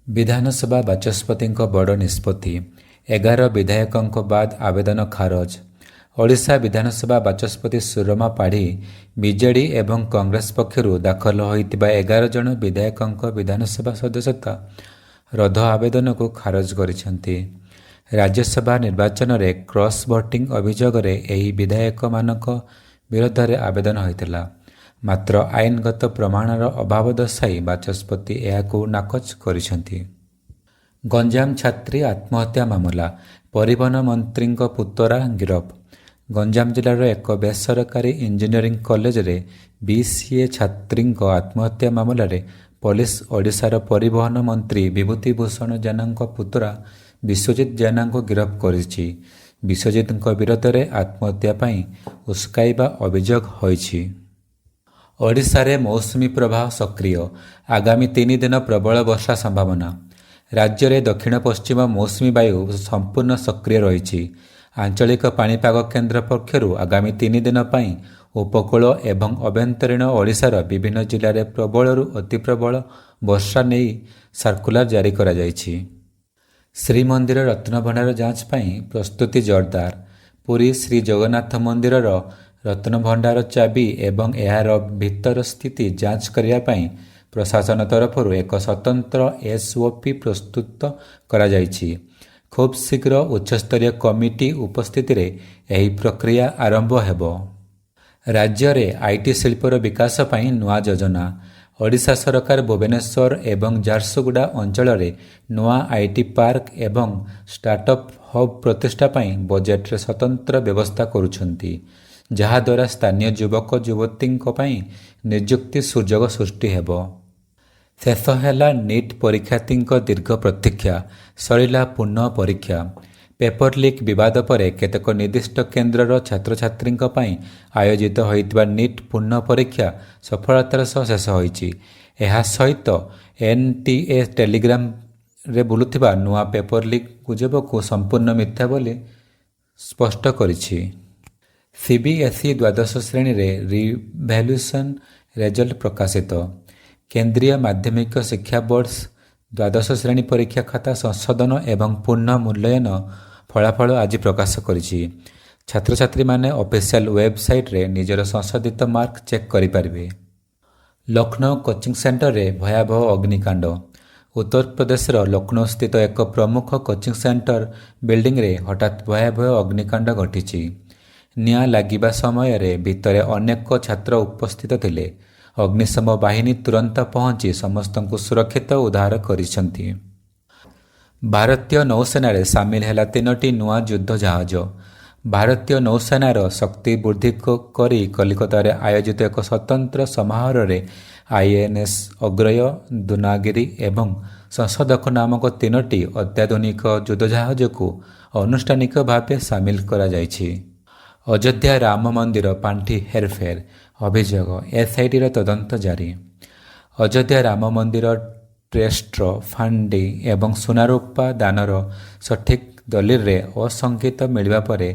विधानसभा बाचस्पति बड़ निष्पत्ति 11 विधायकों बाद आवेदन खारज। ओडिशा विधानसभा बाचस्पति सुरमा पाढ़ी बीजेडी एवं कांग्रेस पक्षर दाखल होइतिबा 11 जन विधायकों विधानसभा सदस्यता रद्द आवेदन को खारज करिसेंति। राज्यसभा निर्वाचन रे क्रॉस भोटिंग अभियोग रे एही विधायक मानक विरोध रे आवेदन होइतिला, मात्र आईनगत प्रमाणर अभाव दर्शाई बाचस्पति एहाकू नाकच करिसेंति। गंजाम छात्री आत्महत्या मामला परिवहन मंत्री पुतरा गिरफ। गंजाम जिलार एक बेसरकारी इंजीनियरिंग कॉलेज रे बीसीए छात्री आत्महत्या मामला रे पुलिस ओडिशार परिवहन मंत्री विभूति भूषण जेना पुतरा विश्वजित जेना गिरफ करिछि। विश्वजित विरोध में आत्महत्या पई उस्काइबा अभियोग होइछि। ओडिशा रे मौसुमी प्रभाव सक्रिय, आगामी 3 दिन प्रबल वर्षा संभावना। राज्य में दक्षिण पश्चिम मौसुमी वायु संपूर्ण सक्रिय रही। आंचलिक पाणीपाग केन्द्र पक्षरु आगामी 3 दिन पई उपकूल एवं अभ्यंतरीण ओडिशार विभिन्न जिले में प्रबलरु अति प्रबल वर्षा नहीं सर्कुलर जारी करा जायछि। श्रीमंदिर रत्नभंडार जांच पई प्रस्तुति जोरदार। पुरी श्री जगन्नाथ मंदिर रत्नभंडार चाबी एवं एहार भीतर स्थिति जांच करिया पई प्रशासन तरफରୁ एक स्वतंत्र एसओपी प्रस्तुत करा जायछि। खूब शीघ्र उच्चस्तरीय कमिटी उपस्थिति रे एही प्रक्रिया आरंभ हेबो। राज्य रे आईटी शिल्पर विकास पई नुआ योजना। ओडिशा सरकार भुवनेश्वर एवं झारसुगुड़ा अंचल रे नुआ आईटी पार्क एवं स्टार्टअप हब प्रतिष्ठा पई बजेट रे स्वतंत्र व्यवस्था करुछंती, जहा द्वारा स्थानीय युवक युवती निजुक्ति सुजोग सृष्टि हेबो। शेष हेला नीट परीक्षार्थी दीर्घ प्रतीक्षा, सरिला पुनः परीक्षा। पेपर लीक विवाद परे केतेक निर्दिष्ट केन्द्रर छात्र छात्री आयोजित होइतिबा नीट पुनः परीक्षा सफलतार सह शेष होइछि। एहा सहित एनटीए टेलीग्राम रे बुलुथिबा नुआ पेपर लीक गुजब को संपूर्ण मिथ्या बोली स्पष्ट करिछि। सीबीएसई द्वादश श्रेणी रे रिभैल्यूएशन रेजल्ट प्रकाशित। केंद्रीय माध्यमिक शिक्षा बोर्ड द्वादश श्रेणी परीक्षा खाता संशोधन एवं पुनः मूल्यांकन फलाफल आज प्रकाश करिछि। छात्र छात्री माने ऑफिशियल वेबसाइट रे निजर संशोधित मार्क चेक करि पारिबे। लखनऊ कोचिंग सेंटर रे भयावह अग्निकांड। उत्तर प्रदेश लखनऊ स्थित एक प्रमुख कोचिंग सेंटर बिल्डिंग रे हठात भयावह अग्निकांड घटिछि। निया लागिबा समय रे भितरे अनेक छात्र उपस्थित थिले। अग्निशम बाहिनी तुरंत पहुंची समस्तଙ୍କୁ सुरक्षित उद्धार करिसंती। भारतीय नौसेना रे सामिल हैला 3टी नुआ युद्ध जहाज। भारतीय नौसेनार शक्ति वृद्धि करी कलिकता रे आयोजित एक स्वतंत्र समारोह रे आईएनएस अग्रय, दुनागिरी एवं संशोधक नामक 3टी अत्याधुनिक युद्ध जहाज को अनुष्ठानिक भाव सामिल करा जायछि। अयोध्या राम मंदिर पांठी हेरफेर अभियोग, एसआईटी तदंत जारी। अयोध्या राम मंदिर ट्रस्टर फांडी एवं सुनारूपा दानर सठिक दलील रे असंकेत मिलवा परे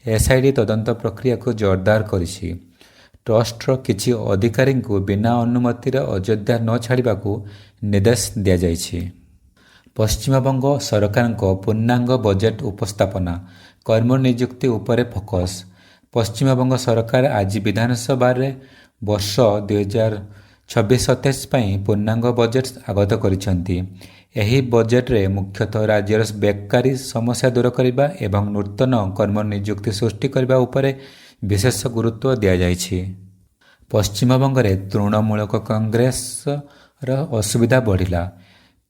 एसआईटी तदंत प्रक्रिया को जोरदार करिछि। ट्रस्टर किछि अधिकारी को बिना अनुमति अयोध्या न छाड़वा निर्देश दिया जायछि। पश्चिमबंग सरकार पूर्णांग बजेट उपस्थापना, कर्म नियुक्ति उपरे फोकस। पश्चिमबंग सरकार आज विधानसभा रे वर्ष 2026-27 पई पूर्णांग बजेट आगत करिसेंति। एही बजेट रे मुख्यतः राज्यर बेकारी समस्या दूर करबा एवं नूतन कर्म नियुक्ति सृष्टि करबा उपरे विशेष गुरुत्व दिया जायछि। पश्चिमबंग रे तृणमूलक कांग्रेस रा असुविधा बढ़िला।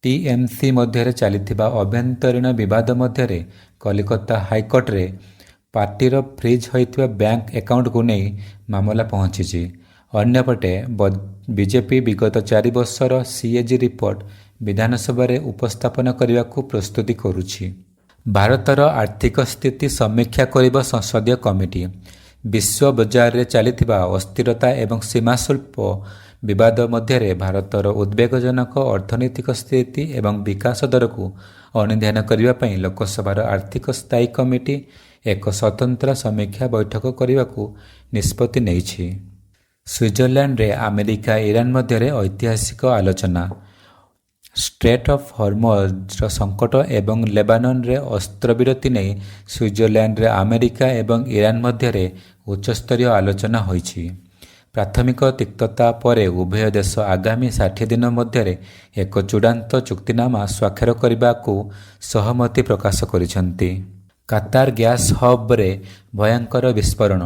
टीएमसी मध्य चलिथिबा अभ्यंतरीण विवाद मध्य कलिकता हाईकोर्ट रे पार्टीर फ्रीज होइथिबा बैंक अकाउंट को नहीं मामला पहुंची। अन्यपटे बीजेपी विगत 4 वर्षर सीएजी रिपोर्ट विधानसभा रे उपस्थापन करने को प्रस्तुति करुछि। भारतर आर्थिक स्थिति समीक्षा करिबा संसदीय कमिटी। विश्व बजार रे चलिथिबा अस्थिरता एवं सीमा शुल्क विवाद मध्य भारतर उद्वेगजनक अर्थनैतिक स्थिति एवं विकास दर को अनुध्यान करने पर लोकसभार आर्थिक स्थायी कमिटी एक स्वतंत्र समीक्षा बैठक करने को निष्पत्ति नेइछि। स्विट्जरलैंड रे अमेरिका ईरान मध्य ऐतिहासिक आलोचना। ଷ୍ଟ୍ରେଟ୍ ଅଫ୍ ହର୍ମୋଜ୍ର ସଙ୍କଟ ଏବଂ ଲେବାନନରେ ଅସ୍ତ୍ରବିରତି ନେଇ ସୁଇଜରଲ୍ୟାଣ୍ଡରେ ଆମେରିକା ଏବଂ ଇରାନ ମଧ୍ୟରେ ଉଚ୍ଚସ୍ତରୀୟ ଆଲୋଚନା ହୋଇଛି। ପ୍ରାଥମିକ ତିକ୍ତତା ପରେ ଉଭୟ ଦେଶ ଆଗାମୀ 60 ଦିନ ମଧ୍ୟରେ ଏକ ଚୂଡ଼ାନ୍ତ ଚୁକ୍ତିନାମା ସ୍ୱାକ୍ଷର କରିବାକୁ ସହମତି ପ୍ରକାଶ କରିଛନ୍ତି। କାତାର ଗ୍ୟାସ୍ ହବ୍ରେ ଭୟଙ୍କର ବିସ୍ଫୋରଣ,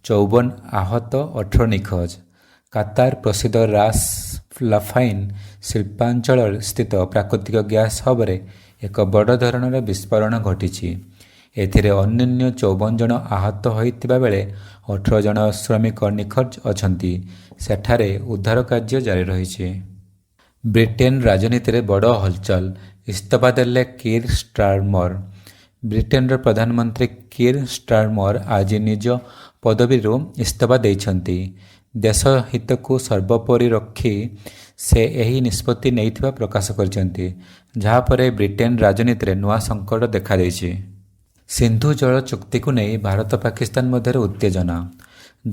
54 ଆହତ, 18 ନିଖୋଜ। କାତାର ପ୍ରସିଦ୍ଧ ରାସ୍ ଲାଫାଇନ୍ ଶିଳ୍ପାଞ୍ଚଳ ସ୍ଥିତ ପ୍ରାକୃତିକ ଗ୍ୟାସ୍ ହବ୍ରେ ଏକ ବଡ଼ ଧରଣର ବିସ୍ଫୋରଣ ଘଟିଛି। ଏଥିରେ ଅନ୍ୟୁନ 54 ଜଣ ଆହତ ହୋଇଥିବା ବେଳେ 18 ଜଣ ଶ୍ରମିକ ନିଖୋଜ ଅଛନ୍ତି। ସେଠାରେ ଉଦ୍ଧାର କାର୍ଯ୍ୟ ଜାରି ରହିଛି। ବ୍ରିଟେନ୍ ରାଜନୀତିରେ ବଡ଼ ହଲଚଲ, ଇସ୍ତଫା ଦେଲେ କିର୍ ଷ୍ଟାରମର। ବ୍ରିଟେନ୍ର ପ୍ରଧାନମନ୍ତ୍ରୀ କିର୍ ଷ୍ଟାରମର ଆଜି ନିଜ ପଦବୀରୁ ଇସ୍ତଫା ଦେଇଛନ୍ତି। ଦେଶ ହିତକୁ ସର୍ବୋପରି ରଖି ସେ ଏହି ନିଷ୍ପତ୍ତି ନେଇଥିବା ପ୍ରକାଶ କରିଛନ୍ତି, ଯାହାପରେ ବ୍ରିଟେନ୍ ରାଜନୀତିରେ ନୂଆ ସଙ୍କଟ ଦେଖାଦେଇଛି। ସିନ୍ଧୁ ଜଳ ଚୁକ୍ତିକୁ ନେଇ ଭାରତ ପାକିସ୍ତାନ ମଧ୍ୟରେ ଉତ୍ତେଜନା।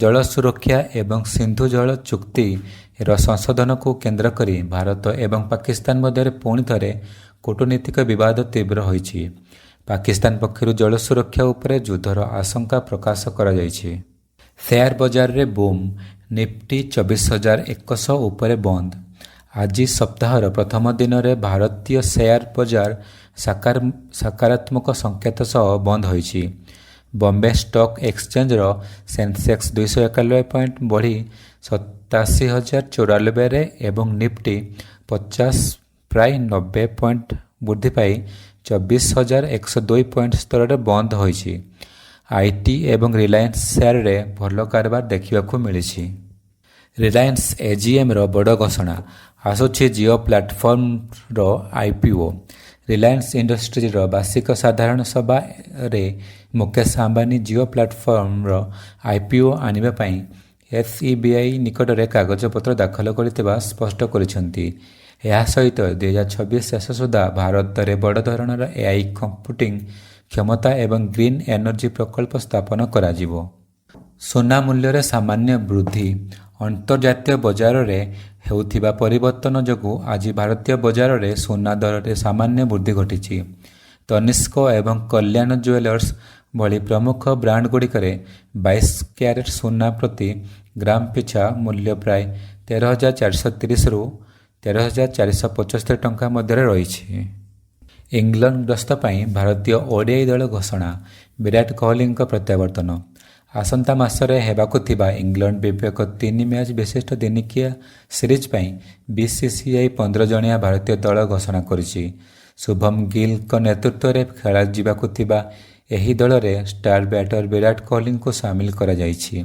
ଜଳ ସୁରକ୍ଷା ଏବଂ ସିନ୍ଧୁ ଜଳ ଚୁକ୍ତିର ସଂଶୋଧନକୁ କେନ୍ଦ୍ର କରି ଭାରତ ଏବଂ ପାକିସ୍ତାନ ମଧ୍ୟରେ ପୁଣି ଥରେ କୂଟନୈତିକ ବିବାଦ ତୀବ୍ର ହୋଇଛି। ପାକିସ୍ତାନ ପକ୍ଷରୁ ଜଳ ସୁରକ୍ଷା ଉପରେ ଯୁଦ୍ଧର ଆଶଙ୍କା ପ୍ରକାଶ କରାଯାଇଛି। ସେୟାର ବଜାରରେ ବୁମ୍, ନିଫ୍ଟି 24,100 ଉପରେ ବନ୍ଦ। ଆଜି ସପ୍ତାହର ପ୍ରଥମ ଦିନରେ ଭାରତୀୟ ସେୟାର ବଜାର ସକାରାତ୍ମକ ସଂକେତ ସହ ବନ୍ଦ ହୋଇଛି। ବମ୍ବେ ଷ୍ଟକ୍ ଏକ୍ସଚେଞ୍ଜର ସେନ୍ସେକ୍ସ 291 ପଏଣ୍ଟ ବଢ଼ି 87,094ରେ ଏବଂ ନିଫ୍ଟି 50 ପ୍ରାୟ 90 ପଏଣ୍ଟ ବୃଦ୍ଧି ପାଇ 24,102 ପଏଣ୍ଟ ସ୍ତରରେ ବନ୍ଦ ହୋଇଛି। ଆଇଟି ଏବଂ ରିଲାଏନ୍ସ ସେୟାରରେ ଭଲ କାରବାର ଦେଖିବାକୁ ମିଳିଛି। ରିଲାଏନ୍ସ ଏଜିଏମ୍ର ବଡ଼ ଘୋଷଣା, ଆସୁଛି ଜିଓ ପ୍ଲାଟଫର୍ମର ଆଇପିଓ। ରିଲାଏନ୍ସ ଇଣ୍ଡଷ୍ଟ୍ରିଜର ବାର୍ଷିକ ସାଧାରଣ ସଭାରେ ମୁକେଶ ଆମ୍ବାନୀ ଜିଓ ପ୍ଲାଟଫର୍ମର ଆଇପିଓ ଆଣିବା ପାଇଁ ଏସ୍ଇବିଆଇ ନିକଟରେ କାଗଜପତ୍ର ଦାଖଲ କରିଥିବା ସ୍ପଷ୍ଟ କରିଛନ୍ତି। ଏହା ସହିତ 2026 ଶେଷ ସୁଦ୍ଧା ଭାରତରେ ବଡ଼ ଧରଣର ଏଆଇ କମ୍ପ୍ୟୁଟିଂ କ୍ଷମତା ଏବଂ ଗ୍ରୀନ୍ ଏନର୍ଜି ପ୍ରକଳ୍ପ ସ୍ଥାପନ କରାଯିବ। ସୁନା ମୂଲ୍ୟରେ ସାମାନ୍ୟ ବୃଦ୍ଧି। ଅନ୍ତର୍ଜାତୀୟ ବଜାରରେ ହେଉଥିବା ପରିବର୍ତ୍ତନ ଯୋଗୁଁ ଆଜି ଭାରତୀୟ ବଜାରରେ ସୁନା ଦରରେ ସାମାନ୍ୟ ବୃଦ୍ଧି ଘଟିଛି। ତନିଷ୍କ ଏବଂ କଲ୍ୟାଣ ଜୁଏଲର୍ସ ଭଳି ପ୍ରମୁଖ ବ୍ରାଣ୍ଡଗୁଡ଼ିକରେ 22 କ୍ୟାରେଟ୍ ସୁନା ପ୍ରତି ଗ୍ରାମ ପିଛା ମୂଲ୍ୟ ପ୍ରାୟ 13,430ରୁ 13,475 ଟଙ୍କା ମଧ୍ୟରେ ରହିଛି। ଇଂଲଣ୍ଡ ଗସ୍ତ ପାଇଁ ଭାରତୀୟ ଓଡିଆଇ ଦଳ ଘୋଷଣା, ବିରାଟ କୋହଲିଙ୍କ ପ୍ରତ୍ୟାବର୍ତ୍ତନ। ଆସନ୍ତା ମାସରେ ହେବାକୁ ଥିବା ଇଂଲଣ୍ଡ ବିପକ୍ଷ 3 ମ୍ୟାଚ୍ ବିଶିଷ୍ଟ ଦିନିକିଆ ସିରିଜ୍ ପାଇଁ ବିସିସିଆଇ 15 ଜଣିଆ ଭାରତୀୟ ଦଳ ଘୋଷଣା କରିଛି। ଶୁଭମ ଗିଲଙ୍କ ନେତୃତ୍ୱରେ ଖେଳାଯିବାକୁ ଥିବା ଏହି ଦଳରେ ଷ୍ଟାର ବ୍ୟାଟର ବିରାଟ କୋହଲିଙ୍କୁ ସାମିଲ କରାଯାଇଛି।